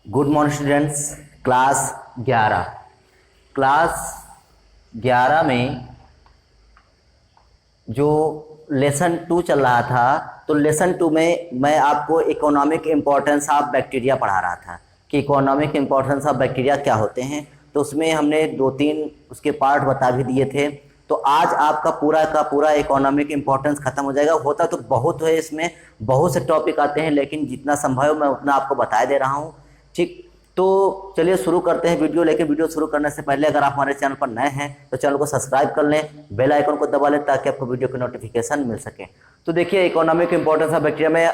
Good morning students. Class 11 में जो lesson 2 चल रहा था, तो लेसन 2 में मैं आपको इकोनॉमिक इम्पोर्टेंस ऑफ बैक्टीरिया पढ़ा रहा था कि इकोनॉमिक इम्पोर्टेंस ऑफ बैक्टीरिया क्या होते हैं। तो उसमें हमने 2-3 उसके पार्ट बता भी दिए थे। तो आज आपका पूरा का पूरा इकोनॉमिक इम्पोर्टेंस खत्म हो जाएगा। होता तो बहुत है, इसमें बहुत से टॉपिक आते हैं, लेकिन जितना संभव मैं उतना आपको बता दे रहा हूँ। ठीक, तो चलिए शुरू करते हैं वीडियो लेके। वीडियो शुरू करने से पहले अगर आप हमारे चैनल पर नए हैं तो चैनल को सब्सक्राइब कर लें, बेल आइकन को दबा लें ताकि आपको वीडियो की नोटिफिकेशन मिल सके। तो देखिए इकोनॉमिक इंपॉर्टेंस ऑफ बैक्टीरिया में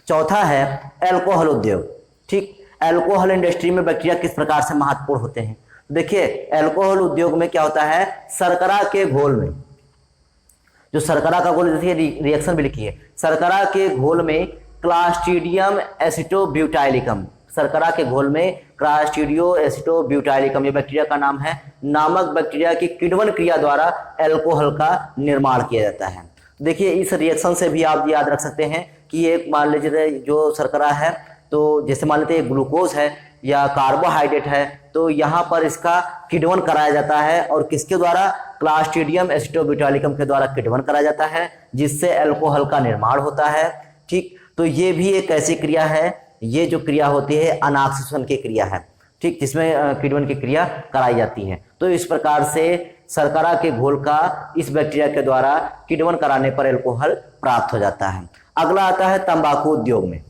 चौथा है अल्कोहल उद्योग। ठीक, अल्कोहल इंडस्ट्री में बैक्टीरिया किस प्रकार से महत्वपूर्ण होते हैं। तो देखिए अल्कोहल उद्योग में क्या होता है, शर्करा के घोल में, जो शर्करा का घोल, देखिए रिएक्शन भी लिखी है, शर्करा के घोल में क्लास्ट्रीडियम एसिटोब्यूटाइलिकम, शर्करा के घोल में क्लास्ट्रीडियो एसिटोब्यूटाइलिकम, ये बैक्टीरिया का नाम है, नामक बैक्टीरिया की किण्वन क्रिया द्वारा अल्कोहल का निर्माण किया जाता है। देखिए इस रिएक्शन से भी आप याद रख सकते हैं कि एक मान लीजिए जो शर्करा है, तो जैसे मान लेते हैं ग्लूकोज है या कार्बोहाइड्रेट है, तो यहाँ पर इसका किण्वन कराया जाता है और किसके द्वारा, क्लास्ट्रीडियम एसिटोब्यूटाइलिकम के द्वारा किण्वन कराया जाता है, जिससे अल्कोहल का निर्माण होता है। ठीक, तो ये भी एक ऐसी क्रिया है, ये जो क्रिया होती है अनाक्सीकरण की क्रिया है। ठीक, जिसमें किण्वन की क्रिया कराई जाती है। तो इस प्रकार से शर्करा के घोल का इस बैक्टीरिया के द्वारा किण्वन कराने पर अल्कोहल प्राप्त हो जाता है। अगला आता है तंबाकू उद्योग में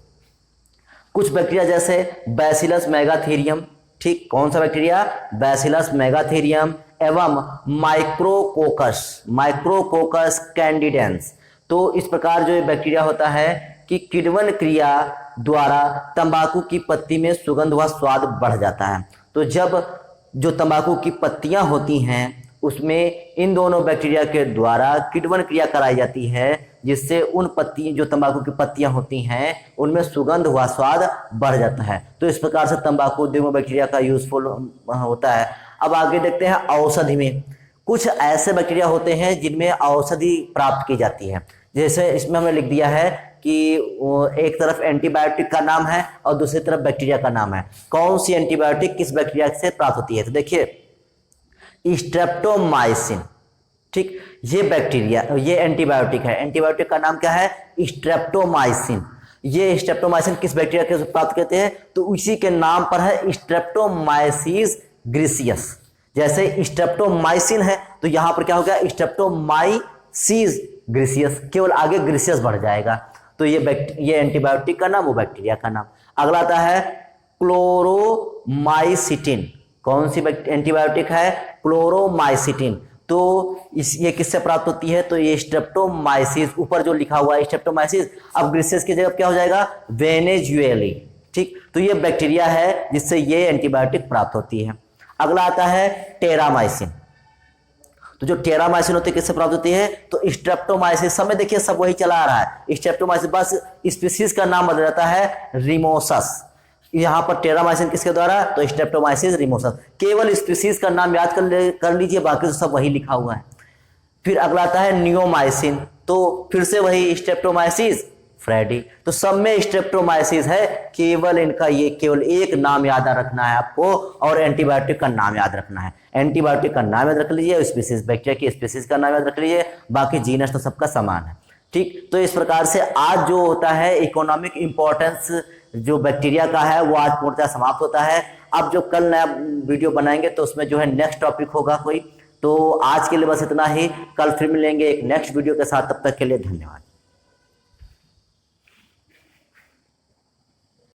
कुछ बैक्टीरिया जैसे बैसिलस मेगाथीरियम। ठीक, कौन सा बैक्टीरिया, बैसिलस मेगाथीरियम एवं माइक्रोकोकस कैंडिडेंस। तो इस प्रकार जो बैक्टीरिया होता है कि किण्वन क्रिया द्वारा तंबाकू की पत्ती में सुगंध व स्वाद बढ़ जाता है। तो जब जो तंबाकू की पत्तियां होती हैं उसमें इन दोनों बैक्टीरिया के द्वारा किण्वन क्रिया कराई जाती है, जिससे उन पत्ती जो तंबाकू की पत्तियां होती हैं उनमें सुगंध व स्वाद बढ़ जाता है। तो इस प्रकार से तंबाकू उद्योग में बैक्टीरिया का यूजफुल होता है। अब आगे देखते हैं औषधि में कुछ ऐसे बैक्टीरिया होते हैं जिनमें औषधि प्राप्त की जाती है। जैसे इसमें हमने लिख दिया है कि एक तरफ एंटीबायोटिक का नाम है और दूसरी तरफ बैक्टीरिया का नाम है। कौन सी एंटीबायोटिक किस बैक्टीरिया से प्राप्त होती है, तो देखिए स्ट्रेप्टोमाइसिन। ठीक, ये बैक्टीरिया, ये एंटीबायोटिक है, एंटीबायोटिक का नाम क्या है, स्ट्रेप्टोमाइसिन। ये स्ट्रेप्टोमाइसिन किस बैक्टीरिया के प्राप्त करते हैं, तो उसी के नाम पर है स्ट्रेप्टोमाइसिस ग्रीसियस। जैसे स्ट्रेप्टोमाइसिन है तो यहां पर क्या हो गया, स्ट्रेप्टोमाइसिस ग्रीसियस, केवल आगे ग्रीसियस बढ़ जाएगा। तो ये एंटीबायोटिक का नाम, वो बैक्टीरिया का नाम। अगला आता है क्लोरोमाइसिटिन। कौन सी एंटीबायोटिक है, क्लोरोमाइसिटिन। तो ये किससे प्राप्त होती है, तो ये स्ट्रेप्टोमाइसिस, ऊपर जो लिखा हुआ है स्ट्रेप्टोमाइसिस, अब ग्रीसियस की जगह क्या हो जाएगा, वेनेजुएली। ठीक, तो ये बैक्टीरिया है जिससे ये एंटीबायोटिक प्राप्त होती है। अगला आता है टेरामाइसिन। तो जो टेरामाइसिन होती है किससे प्राप्त होती है, तो स्ट्रेप्टोमाइसिस। समय देखिए सब वही चला आ रहा है, स्ट्रेप्टोमाइसिस, बस स्पीसीज का नाम बदल जाता है रिमोसस। यहाँ पर टेरामाइसिन किसके द्वारा, तो स्ट्रेप्टोमाइसिस रिमोसस। केवल स्पीसीज का नाम याद कर लीजिए, बाकी तो सब वही लिखा हुआ है। फिर अगला आता है नियोमाइसिन, तो फिर से वही स्ट्रेप्टोमाइसिस फ्रेडी। तो सब में स्ट्रेप्टोमाइसिस है, केवल इनका ये केवल एक नाम याद रखना है आपको, और एंटीबायोटिक का नाम याद रखना है। एंटीबायोटिक का नाम याद रख लीजिए, स्पीसीज बैक्टीरिया की स्पीसीज का नाम याद रख लीजिए, बाकी जीनस तो सबका समान है। ठीक, तो इस प्रकार से आज जो होता है इकोनॉमिक इंपॉर्टेंस जो बैक्टीरिया का है वो आज पूर्णतः समाप्त होता है। अब जो कल नया वीडियो बनाएंगे तो उसमें जो है नेक्स्ट टॉपिक होगा कोई। तो आज के लिए बस इतना ही, कल फिर मिलेंगे एक नेक्स्ट वीडियो के साथ, तब तक के लिए धन्यवाद।